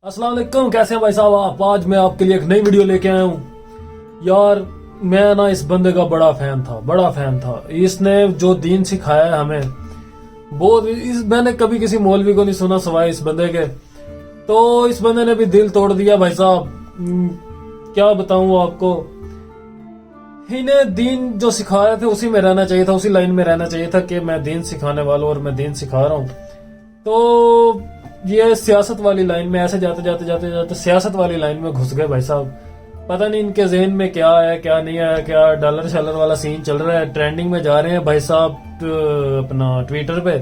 अस्सलाम वालेकुम, कैसे हैं भाई साहब आप। आज मैं आपके लिए एक नई वीडियो लेके आया हूँ। यार मैं ना इस बंदे का बड़ा फैन था। इसने जो दीन सिखाया है हमें मैंने कभी किसी मौलवी को नहीं सुना सिवाय इस बंदे के। तो इस बंदे ने भी दिल तोड़ दिया भाई साहब। क्या बताऊं आपको, इन्हें दीन जो सिखाया था उसी में रहना चाहिए था, उसी लाइन में रहना चाहिए था कि मैं दीन सिखाने वाला हूं और मैं दीन सिखा रहा हूं। तो ये सियासत वाली लाइन में ऐसे जाते सियासत वाली लाइन में घुस गए भाई साहब। पता नहीं इनके जहन में क्या है क्या नहीं है, क्या डॉलर शलर वाला सीन चल रहा है, ट्रेंडिंग में जा रहे हैं भाई साहब अपना ट्विटर पे।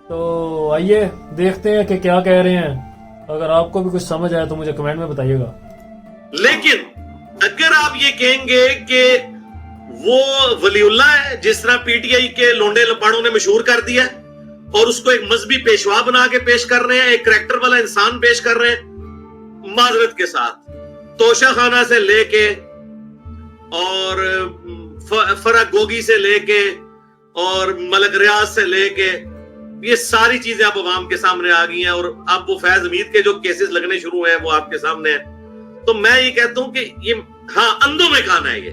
तो आइए देखते हैं कि क्या कह रहे हैं। अगर आपको भी कुछ समझ आया तो मुझे कमेंट में बताइएगा। लेकिन अगर आप ये कहेंगे कि वो वलीउल्लाह है जिस तरह पीटीआई के लोंडे लपाड़ों ने मशहूर कर दिया है और उसको एक मजहबी पेशवा बना के पेश कर रहे हैं, एक करैक्टर वाला इंसान पेश कर रहे हैं, माजरत के साथ तोशा खाना से लेके और फरक गोगी से लेके और मलक रियाज से लेके ये सारी चीजें अब अवाम के सामने आ गई हैं और अब वो फैज हमीद के जो केसेस लगने शुरू हुए हैं वो आपके सामने है। तो मैं ये कहता हूं कि ये हाँ अंधों में खाना है, ये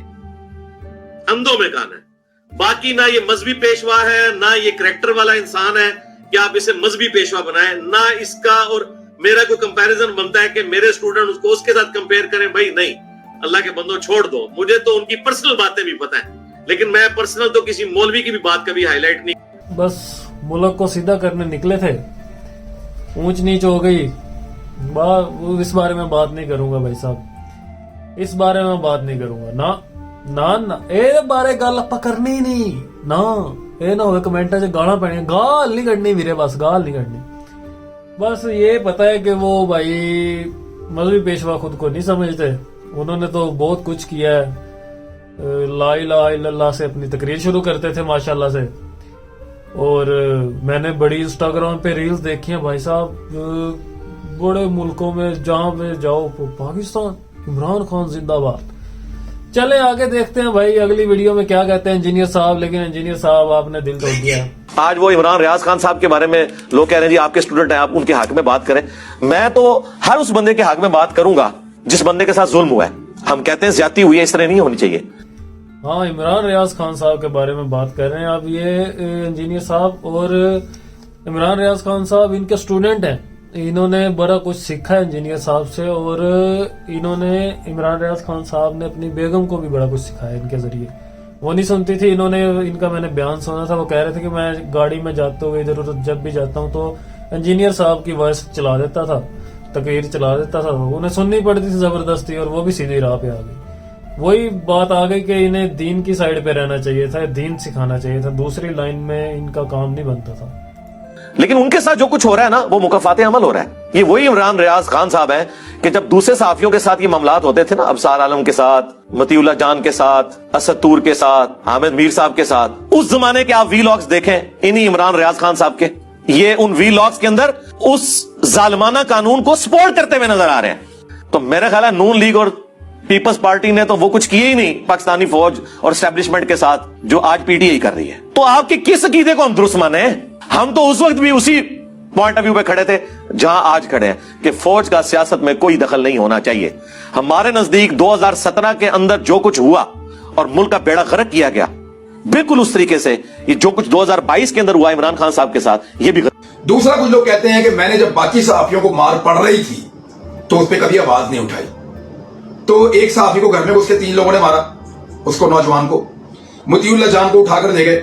अंधों में खाना है। बाकी ना ये मजहबी पेशवा है ना ये करैक्टर वाला इंसान है कि आप इसे मजहबी पेशवा बनाएं, ना इसका और मेरा कोई कंपैरिजन बनता है कि मेरे स्टूडेंट उसको उसके साथ कंपेयर करें। भाई नहीं, अल्लाह के बंदों छोड़ दो। मुझे तो उनकी पर्सनल बातें भी पता है, लेकिन मैं पर्सनल तो किसी मौलवी की भी बात कभी हाईलाइट नहीं। बस मुल्क को सीधा करने निकले थे, ऊंच नीच हो गई। इस बारे में बात नहीं करूंगा भाई साहब, इस बारे में बात नहीं करूंगा ना ए बारे गल आप करनी ही नहीं ना। ए ना हो कमेंटा च गाला पैनिया, गाल नहीं कढ़नी वीरे, बस गाल नहीं कढ़नी। बस ये पता है कि वो भाई मजहबी पेशवा खुद को नहीं समझते। उन्होंने तो बहुत कुछ किया है। ला इलाहा इल्लल्लाह से अपनी तकरीर शुरू करते थे माशाल्लाह से। और मैंने बड़ी इंस्टाग्राम पे रील्स देखी हैं भाई साहब, बड़े मुल्कों में जहां पे जाओ, पाकिस्तान इमरान खान जिंदाबाद। चले आगे देखते हैं भाई अगली वीडियो में क्या कहते हैं इंजीनियर साहब। लेकिन इंजीनियर साहब आपने दिल तोड़ दिया है। आज वो इमरान रियाज खान साहब के बारे में लोग कह रहे हैं जी आपके स्टूडेंट हैं, आप उनके हक में बात करें। मैं तो हर उस बंदे के हक में बात करूंगा जिस बंदे के साथ जुल्म हुआ है। हम कहते हैं ज्यादती हुई है, इस तरह नहीं होनी चाहिए। हाँ, इमरान रियाज खान साहब के बारे में बात कर रहे हैं आप। ये इंजीनियर साहब और इमरान रियाज खान साहब इनके स्टूडेंट हैं। इन्होंने बड़ा कुछ सीखा है इंजीनियर साहब से और इन्होंने इमरान रियाज खान साहब ने अपनी बेगम को भी बड़ा कुछ सिखाया इनके जरिए। वो नहीं सुनती थी, इनका मैंने बयान सुना था। वो कह रहे थे कि मैं गाड़ी में जाते हुए इधर उधर जब भी जाता हूँ तो इंजीनियर साहब की वॉइस चला देता था, तकरीर चला देता था। उन्हें सुननी पड़ती थी जबरदस्ती और वो भी सीधी राह पे आ गई। वही बात आ गई कि इन्हें दीन की साइड पे रहना चाहिए था, दीन सिखाना चाहिए था, दूसरी लाइन में इनका काम नहीं बनता था। लेकिन उनके साथ जो कुछ हो रहा है ना वो मुकफ़ाते अमल हो रहा है। ये वही इमरान रियाज खान साहब हैं कि जब दूसरे सहाफियों के साथ ये मामलात होते थे ना, अबसार आलम के साथ, मतीउल्लाह जान के साथ, असद तूर के साथ, हामिद मीर साहब के साथ, उस जमाने के आप वीलॉग्स देखें इन्हीं इमरान रियाज खान साहब के। ये उन वीलॉग्स के अंदर उस जालिमाना कानून को सपोर्ट करते हुए नजर आ रहे हैं। तो मेरा ख्याल है नून लीग और पीपल्स पार्टी ने तो वो कुछ किए ही नहीं पाकिस्तानी फौज और एस्टेब्लिशमेंट के साथ जो आज पीटीआई कर रही है। तो आपके किस अकीदे को हम दुरुस्त माने? हम तो उस वक्त भी उसी पॉइंट ऑफ व्यू पे खड़े थे जहां आज खड़े हैं कि फौज का सियासत में कोई दखल नहीं होना चाहिए। हमारे नजदीक 2017 के अंदर जो कुछ हुआ और मुल्क का बेड़ा गर्क किया गया, बिल्कुल उस तरीके से ये जो कुछ 2022 के अंदर हुआ इमरान खान साहब के साथ, ये भी दूसरा कुछ लोग कहते हैं कि मैंने जब बाकी सहाफियों को मार पड़ रही थी तो उस पर कभी आवाज नहीं उठाई। तो एक सहाफी को घर में उसके 3 लोगों ने मारा, उसको नौजवान को, मतीउल्लाह जान को उठाकर ले गए,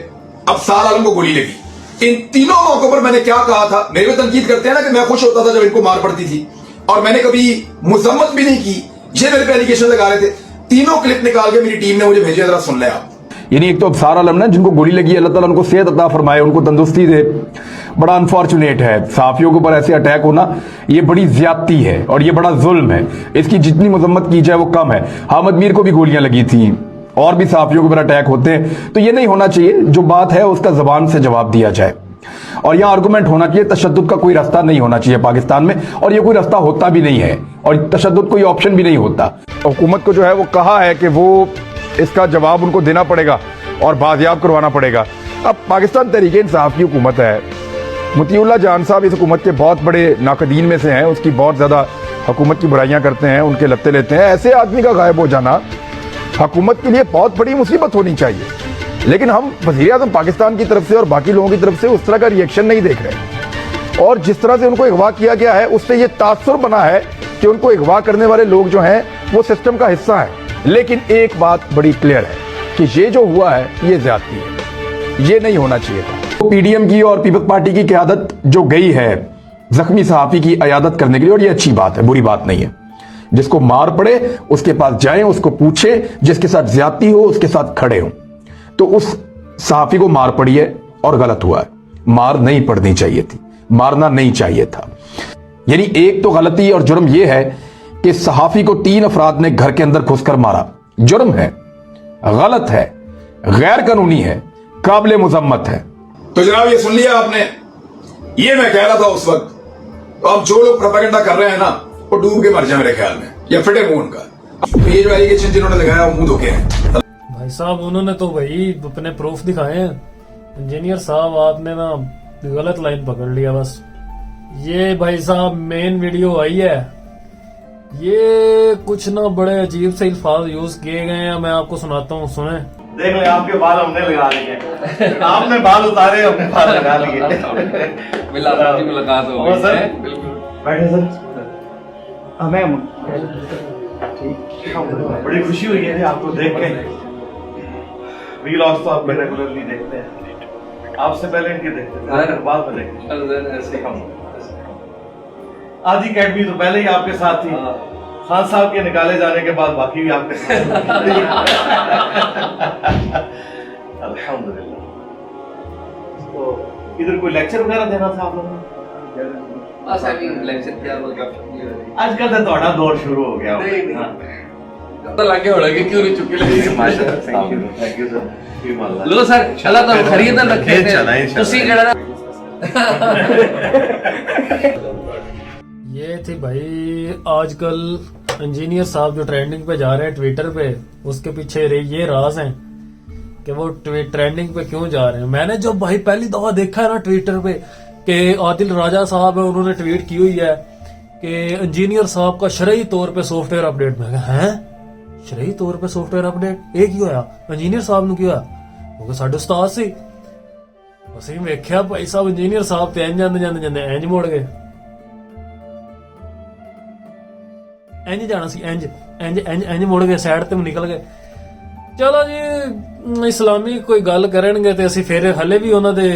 अबसार आलम को गोली लगी। इन तीनों मौकों पर मैंने क्या कहा था? मेरे को तनकीद करते हैं ना कि मैं खुश होता था जब इनको मार पड़ती थी और मैंने कभी मुजम्मत भी नहीं की। ये मेरे पे एलिगेशन लगा रहे थे। तीनों क्लिप निकाल के मेरी टीम ने मुझे भेजे, जरा सुन ले आप। यानी एक तो अबसार आलम ना जिनको गोली लगी, अल्लाह ताला उनको सेहत अता फरमाए, उनको तंदुरुस्ती दे। बड़ा अनफॉर्चुनेट है, सहाफियों के ऊपर ऐसे अटैक होना ये बड़ी ज्यादती है और ये बड़ा जुल्म है। इसकी जितनी मजम्मत की जाए वो कम है। हामिद मीर को भी गोलियां लगी थी और भी सहाफियों के ऊपर अटैक होते हैं। तो ये नहीं होना चाहिए। जो बात है उसका जबान से जवाब दिया जाए और यहां आर्गुमेंट होना चाहिए। तशद्दुद का कोई रास्ता नहीं होना चाहिए पाकिस्तान में और ये कोई रास्ता होता भी नहीं है और तशद्दुद कोई ऑप्शन भी नहीं होता। हुकूमत को जो है वो कहा है कि वो इसका जवाब उनको देना पड़ेगा और बाजियाब करवाना पड़ेगा। अब पाकिस्तान तहरीक इंसाफ की हुकूमत है, मुतीउल्लाह जान साहब इस हुकूमत के बहुत बड़े नाकदीन में से हैं, उसकी बहुत ज़्यादा हुकूमत की बुराइयां करते हैं, उनके लत्ते लेते हैं। ऐसे आदमी का गायब हो जाना हुकूमत के लिए बहुत बड़ी मुसीबत होनी चाहिए, लेकिन हम वज़ीर-ए-आज़म पाकिस्तान की तरफ से और बाकी लोगों की तरफ से उस तरह का रिएक्शन नहीं देख रहे। और जिस तरह से उनको अगवा किया गया है उससे ये तासुर बना है कि उनको अगवा करने वाले लोग जो हैं वो सिस्टम का हिस्सा है। लेकिन एक बात बड़ी क्लियर है कि ये जो हुआ है ये ज्यादती है, ये नहीं होना चाहिए था। पीडीएम की और पीपल्स पार्टी की क़यादत जो गई है जख्मी सहाफी की अयादत करने के लिए, और ये अच्छी बात है, बुरी बात नहीं है। जिसको मार पड़े उसके पास जाएं, उसको पूछे, जिसके साथ ज्यादती हो उसके साथ खड़े हो। तो उस सहाफी को मार पड़ी है और गलत हुआ है, मार नहीं पड़नी चाहिए थी, मारना नहीं चाहिए था। यानी एक तो गलती और जुर्म यह है कि सहाफी को 3 अफराद ने घर के अंदर घुसकर मारा, जुर्म है, गलत है, गैर कानूनी है, काबिल मुजम्मत है। तो जनाब ये सुन लिया आपने, ये मैं कह रहा था उस वक्त। तो अब जो लोग प्रोपेगेंडा कर रहे हैं ना वो डूब के मर जाए मेरे ख्याल में, या फिटे मुंह उनका। तो ये जो एलिगेशन जिन्होंने लगाया वो मुंह धोखे हैं। भाई साहब उन्होंने तो भाई अपने प्रूफ दिखाए हैं। इंजीनियर साहब आपने ना गलत लाइन पकड़ लिया बस। ये भाई साहब मेन वीडियो आई है, ये कुछ ना बड़े अजीब से अल्फाज यूज किए गए हैं, मैं आपको सुनाता हूँ, सुने। देख ले आपके बाल हमने लगा लिए, आपने बाल उतारे हमने बाल लगा लिए। मुलाकात हो और गई सर है। बैठे सर, हमें बड़ी खुशी हुई है आपको देख के। वीलॉग्स तो आप रेगुलरली देखते हैं, आपसे पहले इनके देखते थे, बाद में देखते ऐसे हम आदि अकेडमी तो पहले ही आपके साथ थी, खान साहब के निकाले जाने के बाद बाकी भी आपके साथ। अल्हम्दुलिल्लाह। तो इधर कोई लेक्चर वगैरह देना था आप लोगों ने? बस अभी लेक्चर किया मतलब आजकल तो थोड़ा दौर शुरू हो गया। पता लग गया होगा कि क्यों नहीं चुकी लगी। माशाअल्लाह, थैंक यू सर। लो सर अल्लाह तो खरीदन रखे थे तुसी केड़ा ना। ये थी भाई आजकल इंजीनियर साहब जो ट्रेंडिंग पे जा रहे हैं ट्विटर पे, उसके पीछे ये राज हैं कि वो ट्रेंडिंग पे क्यों जा रहे हैं। मैंने जब भाई पहली दफा देखा है ना ट्विटर पे कि आदिल राजा साहब है, उन्होंने ट्वीट की हुई है कि इंजीनियर साहब का शरई तौर पे सॉफ्टवेयर अपडेट। में हैं शरई तौर पे सॉफ्टवेयर अपडेट एक ही होया इंजीनियर साहब ਨੂੰ ਕੀ ਹੋਇਆ? ਕਿਉਂਕਿ ਸਾਡੇ ਉਸਤਾਦ ਸੀ, ਅਸੀਂ ਵੇਖਿਆ ਭਾਈ ਸਾਹਿਬ ਇੰਜੀਨੀਅਰ ਸਾਹਿਬ ਤੇ ਇੰਜ ਜਾਂਦੇ ਇੰਜ ਮੁੜ ਗਏ, ਇੰਜ ਜਾਣਾ ਸੀ, ਇੰਜ ਮੁੜ ਗਏ, ਸਾਈਡ ਤੇ ਨਿਕਲ ਗਏ। ਚਲੋ ਜੀ ਇਸਲਾਮੀ ਕੋਈ ਗੱਲ ਕਰਨਗੇ ਤੇ ਅਸੀਂ ਫਿਰ ਹਲੇ ਵੀ ਉਹਨਾਂ ਦੇ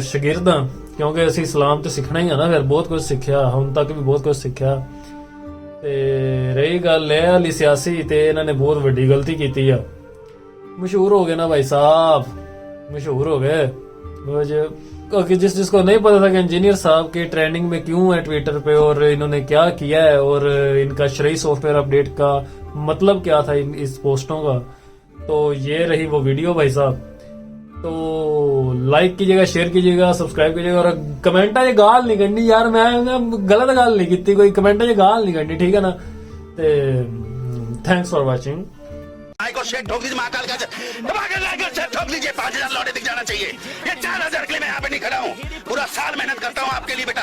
ਸ਼ਾਗਿਰਦ ਹਾਂ, ਕਿਉਂਕਿ ਅਸੀਂ ਇਸਲਾਮ ਤੇ ਸਿੱਖਣਾ ਹੀ ਆ ਨਾ, ਫਿਰ ਬਹੁਤ ਕੁਝ ਸਿੱਖਿਆ, ਹੁਣ ਤੱਕ ਵੀ ਬਹੁਤ ਕੁਝ ਸਿੱਖਿਆ। ਤੇ ਰਹੀ ਗੱਲ ਇਹ ਵਾਲੀ ਸਿਆਸੀ, ਤੇ ਇਹਨਾਂ ਨੇ ਬਹੁਤ ਵੱਡੀ ਗਲਤੀ ਕੀਤੀ ਆ, मशहूर हो गए ना भाई साहब, मशहूर हो गए। क्योंकि जिसको नहीं पता था कि इंजीनियर साहब की ट्रेंडिंग में क्यों है ट्विटर पे और इन्होंने क्या किया है और इनका शरई सॉफ्टवेयर अपडेट का मतलब क्या था इस पोस्टों का, तो ये रही वो वीडियो भाई साहब। तो लाइक कीजिएगा, शेयर कीजिएगा, सब्सक्राइब कीजिएगा और कमेंटा ये गाल नहीं करनी यार, मैं गलत गाल नहीं की, कोई कमेंटा ये गाल नहीं करनी, ठीक है ना। ते थैंक्स फॉर वॉचिंग। को शेख ठोक लीजिए, महाकाल का धमाकेदार लाइक और शेयर ठोक लीजिए, 5000 लौटे दिख जाना चाहिए। ये 4000 के लिए मैं यहाँ पे नहीं खड़ा हूँ, पूरा साल मेहनत करता हूँ आपके लिए बेटा।